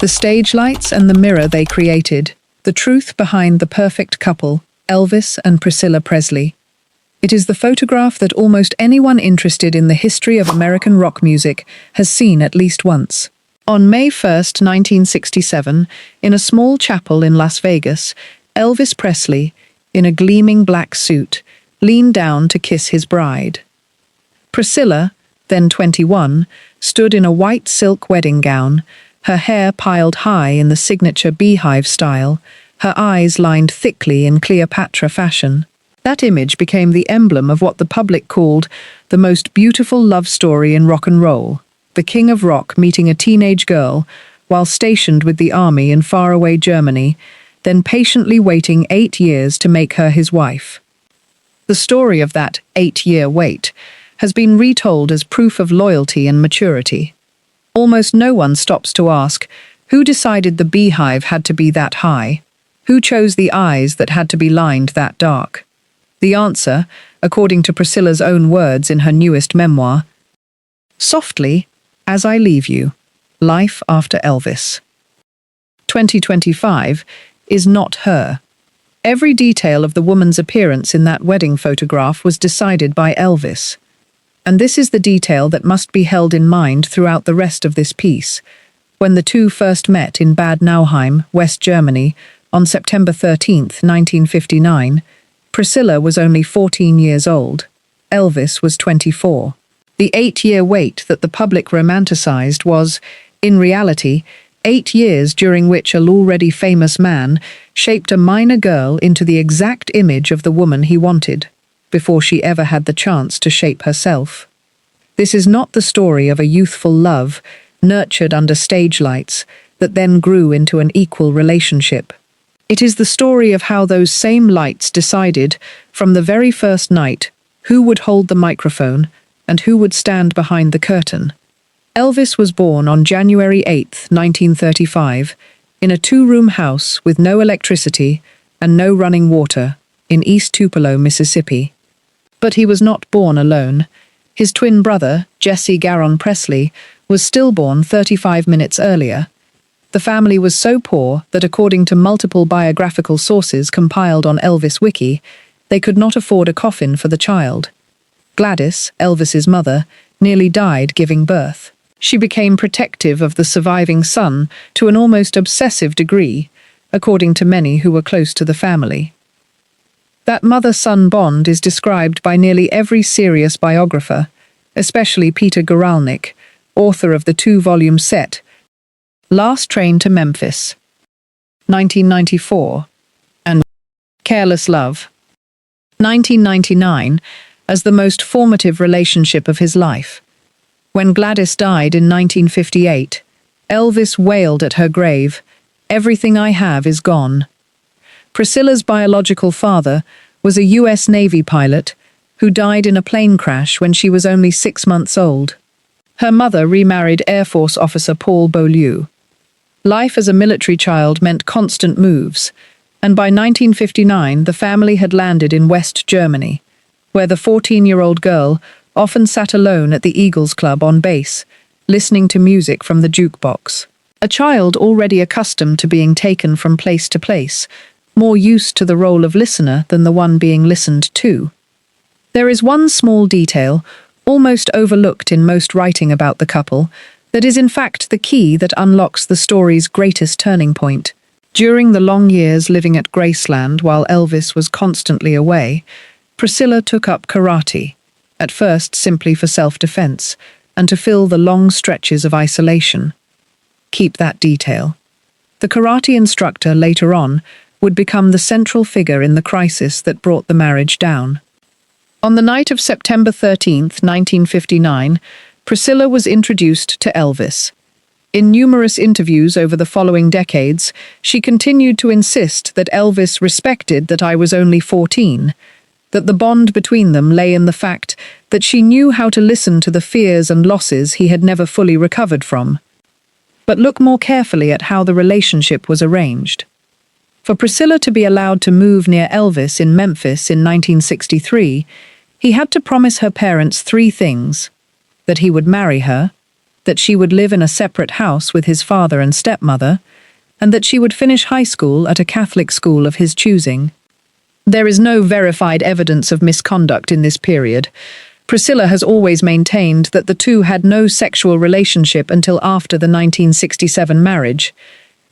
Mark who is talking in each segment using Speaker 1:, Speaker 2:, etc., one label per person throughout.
Speaker 1: The stage lights and the mirror they created, the truth behind the perfect couple, Elvis and Priscilla Presley. It is the photograph that almost anyone interested in the history of American rock music has seen at least once. On May 1, 1967, in a small chapel in Las Vegas, Elvis Presley, in a gleaming black suit, leaned down to kiss his bride. Priscilla, then 21, stood in a white silk wedding gown, her hair piled high in the signature beehive style, her eyes lined thickly in Cleopatra fashion. That image became the emblem of what the public called the most beautiful love story in rock and roll, the king of rock meeting a teenage girl while stationed with the army in faraway Germany, then patiently waiting 8 years to make her his wife. The story of that 8-year wait has been retold as proof of loyalty and maturity. Almost no one stops to ask, who decided the beehive had to be that high? Who chose the eyes that had to be lined that dark? The answer, according to Priscilla's own words in her newest memoir, "Softly, as I leave you, life after Elvis." 2025 is not her. Every detail of the woman's appearance in that wedding photograph was decided by Elvis. And this is the detail that must be held in mind throughout the rest of this piece. When the two first met in Bad Nauheim, West Germany, on September 13, 1959, Priscilla was only 14 years old. Elvis was 24. The 8-year wait that the public romanticized was, in reality, 8 years during which an already famous man shaped a minor girl into the exact image of the woman he wanted, before she ever had the chance to shape herself. This is not the story of a youthful love, nurtured under stage lights, that then grew into an equal relationship. It is the story of how those same lights decided, from the very first night, who would hold the microphone and who would stand behind the curtain. Elvis was born on January 8, 1935, in a 2-room house with no electricity and no running water in East Tupelo, Mississippi. But he was not born alone. His twin brother, Jesse Garon Presley, was stillborn 35 minutes earlier. The family was so poor that, according to multiple biographical sources compiled on Elvis Wiki, they could not afford a coffin for the child. Gladys, Elvis's mother, nearly died giving birth. She became protective of the surviving son to an almost obsessive degree, according to many who were close to the family. That mother-son bond is described by nearly every serious biographer, especially Peter Guralnick, author of the 2-volume set, Last Train to Memphis, 1994, and Careless Love, 1999, as the most formative relationship of his life. When Gladys died in 1958, Elvis wailed at her grave, "Everything I have is gone." Priscilla's biological father was a U.S. Navy pilot who died in a plane crash when she was only 6 months old. Her mother remarried Air Force officer Paul Beaulieu. Life as a military child meant constant moves, and by 1959 the family had landed in West Germany, where the 14-year-old girl often sat alone at the Eagles Club on base, listening to music from the jukebox. A child already accustomed to being taken from place to place, more used to the role of listener than the one being listened to. There is one small detail, almost overlooked in most writing about the couple, that is in fact the key that unlocks the story's greatest turning point. During the long years living at Graceland while Elvis was constantly away, Priscilla took up karate, at first simply for self-defense, and to fill the long stretches of isolation. Keep that detail. The karate instructor later on would become the central figure in the crisis that brought the marriage down. On the night of September 13, 1959, Priscilla was introduced to Elvis. In numerous interviews over the following decades, she continued to insist that Elvis respected that I was only 14, that the bond between them lay in the fact that she knew how to listen to the fears and losses he had never fully recovered from. But look more carefully at how the relationship was arranged. For Priscilla to be allowed to move near Elvis in Memphis in 1963, he had to promise her parents 3 things: that he would marry her, that she would live in a separate house with his father and stepmother, and that she would finish high school at a Catholic school of his choosing. There is no verified evidence of misconduct in this period. Priscilla has always maintained that the two had no sexual relationship until after the 1967 marriage.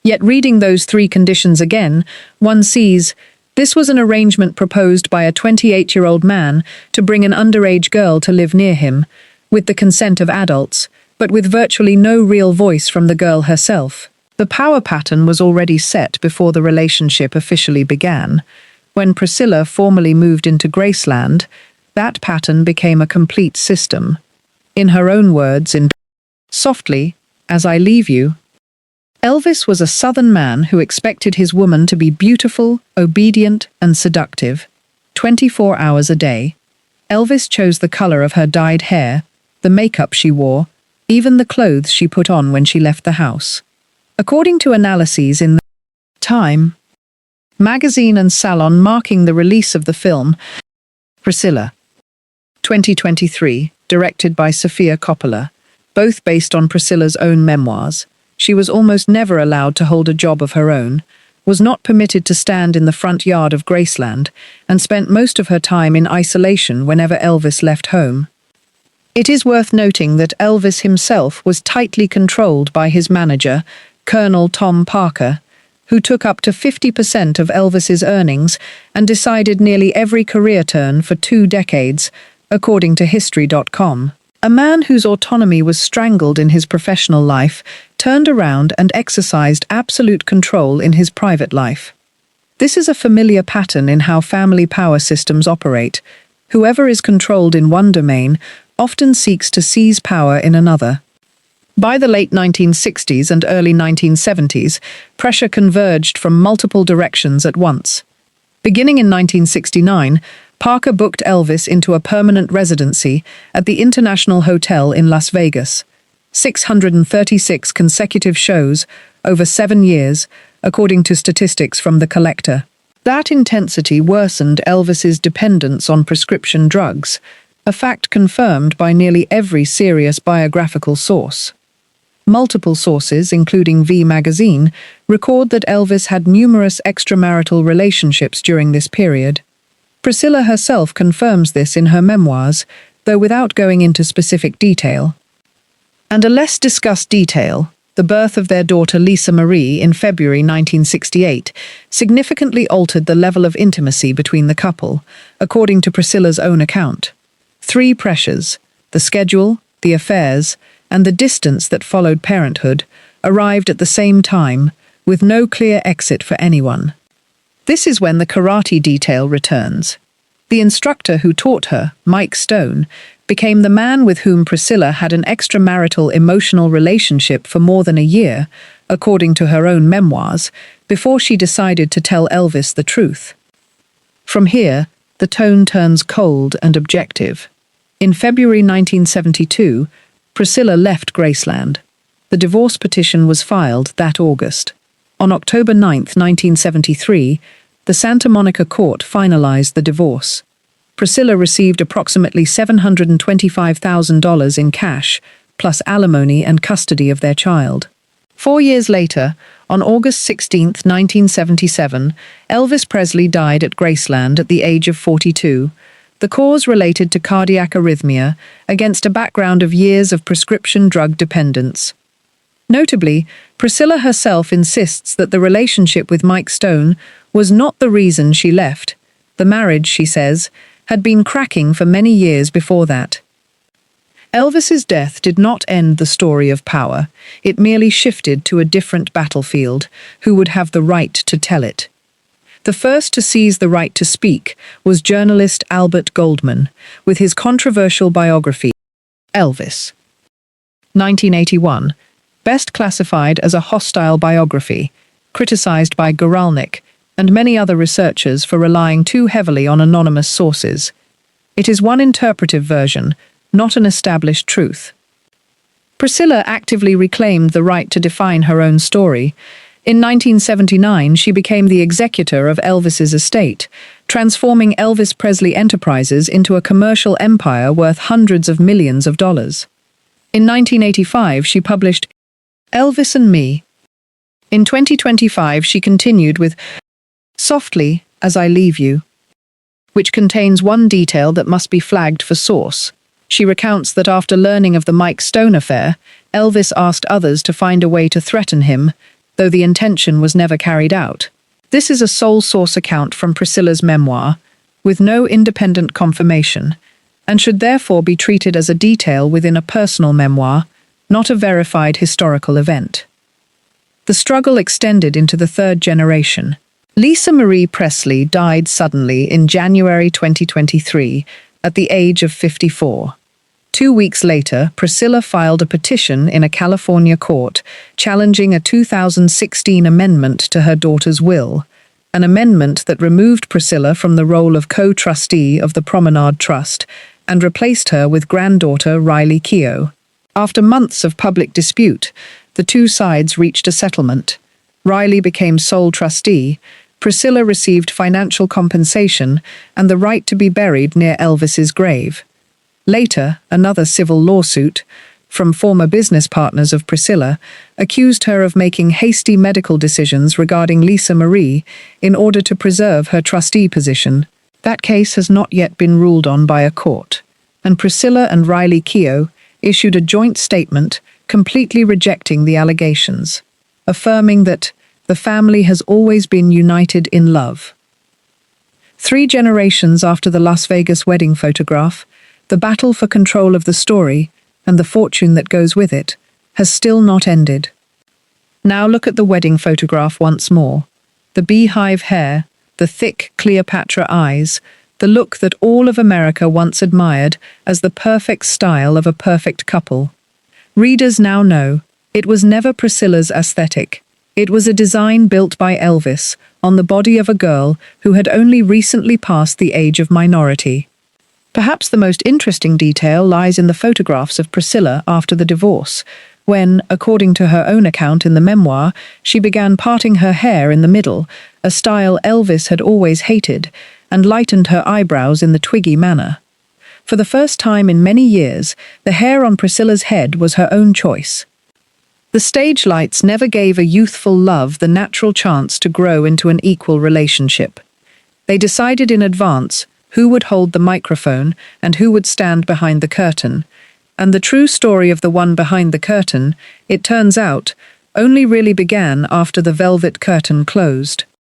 Speaker 1: Yet reading those three conditions again, one sees this was an arrangement proposed by a 28-year-old man to bring an underage girl to live near him, with the consent of adults, but with virtually no real voice from the girl herself. The power pattern was already set before the relationship officially began. When Priscilla formally moved into Graceland, that pattern became a complete system. In her own words, in "Softly, as I leave you," Elvis was a Southern man who expected his woman to be beautiful, obedient, and seductive. 24 hours a day. Elvis chose the color of her dyed hair, the makeup she wore, even the clothes she put on when she left the house. According to analyses in the Time magazine and Salon marking the release of the film, Priscilla, 2023, directed by Sofia Coppola, both based on Priscilla's own memoirs, she was almost never allowed to hold a job of her own, was not permitted to stand in the front yard of Graceland, and spent most of her time in isolation whenever Elvis left home. It is worth noting that Elvis himself was tightly controlled by his manager, Colonel Tom Parker, who took up to 50% of Elvis's earnings and decided nearly every career turn for 2 decades, according to History.com. A man whose autonomy was strangled in his professional life turned around and exercised absolute control in his private life. This is a familiar pattern in how family power systems operate. Whoever is controlled in one domain often seeks to seize power in another. By the late 1960s and early 1970s, pressure converged from multiple directions at once. Beginning in 1969, Parker booked Elvis into a permanent residency at the International Hotel in Las Vegas. 636 consecutive shows over 7 years, according to statistics from The Collector. That intensity worsened Elvis's dependence on prescription drugs, a fact confirmed by nearly every serious biographical source. Multiple sources, including V magazine, record that Elvis had numerous extramarital relationships during this period. Priscilla herself confirms this in her memoirs, though without going into specific detail. And a less discussed detail, the birth of their daughter Lisa Marie in February 1968, significantly altered the level of intimacy between the couple, according to Priscilla's own account. 3 pressures, the schedule, the affairs, and the distance that followed parenthood, arrived at the same time, with no clear exit for anyone. This is when the karate detail returns. The instructor who taught her, Mike Stone, became the man with whom Priscilla had an extramarital emotional relationship for more than a year, according to her own memoirs, before she decided to tell Elvis the truth. From here, the tone turns cold and objective. In February 1972, Priscilla left Graceland. The divorce petition was filed that August. On October 9, 1973, the Santa Monica court finalized the divorce. Priscilla received approximately $725,000 in cash, plus alimony and custody of their child. 4 years later, on August 16, 1977, Elvis Presley died at Graceland at the age of 42. The cause related to cardiac arrhythmia against a background of years of prescription drug dependence. Notably, Priscilla herself insists that the relationship with Mike Stone was not the reason she left. The marriage, she says, had been cracking for many years before that. Elvis's death did not end the story of power. It merely shifted to a different battlefield. Who would have the right to tell it? The first to seize the right to speak was journalist Albert Goldman, with his controversial biography, Elvis. 1981, best classified as a hostile biography, criticized by Guralnick and many other researchers for relying too heavily on anonymous sources. It is one interpretive version, not an established truth. Priscilla actively reclaimed the right to define her own story. In 1979, she became the executor of Elvis's estate, transforming Elvis Presley Enterprises into a commercial empire worth hundreds of millions of dollars. In 1985, she published Elvis and Me. In 2025, she continued with Softly as I Leave You, which contains one detail that must be flagged for source. She recounts that after learning of the Mike Stone affair, Elvis asked others to find a way to threaten him, though the intention was never carried out. This is a sole source account from Priscilla's memoir, with no independent confirmation, and should therefore be treated as a detail within a personal memoir, not a verified historical event. The struggle extended into the third generation. Lisa Marie Presley died suddenly in January 2023 at the age of 54. 2 weeks later, Priscilla filed a petition in a California court challenging a 2016 amendment to her daughter's will, an amendment that removed Priscilla from the role of co-trustee of the Promenade Trust and replaced her with granddaughter Riley Keough. After months of public dispute, the two sides reached a settlement. Riley became sole trustee, Priscilla received financial compensation and the right to be buried near Elvis's grave. Later, another civil lawsuit, from former business partners of Priscilla, accused her of making hasty medical decisions regarding Lisa Marie in order to preserve her trustee position. That case has not yet been ruled on by a court, and Priscilla and Riley Keough issued a joint statement completely rejecting the allegations, affirming that the family has always been united in love. 3 generations after the Las Vegas wedding photograph, the battle for control of the story, and the fortune that goes with it, has still not ended. Now look at the wedding photograph once more. The beehive hair, the thick Cleopatra eyes, the look that all of America once admired as the perfect style of a perfect couple. Readers now know, it was never Priscilla's aesthetic. It was a design built by Elvis on the body of a girl who had only recently passed the age of minority. Perhaps the most interesting detail lies in the photographs of Priscilla after the divorce, when, according to her own account in the memoir, she began parting her hair in the middle, a style Elvis had always hated, and lightened her eyebrows in the Twiggy manner. For the first time in many years, the hair on Priscilla's head was her own choice. The stage lights never gave a youthful love the natural chance to grow into an equal relationship. They decided in advance who would hold the microphone and who would stand behind the curtain. And the true story of the one behind the curtain, it turns out, only really began after the velvet curtain closed.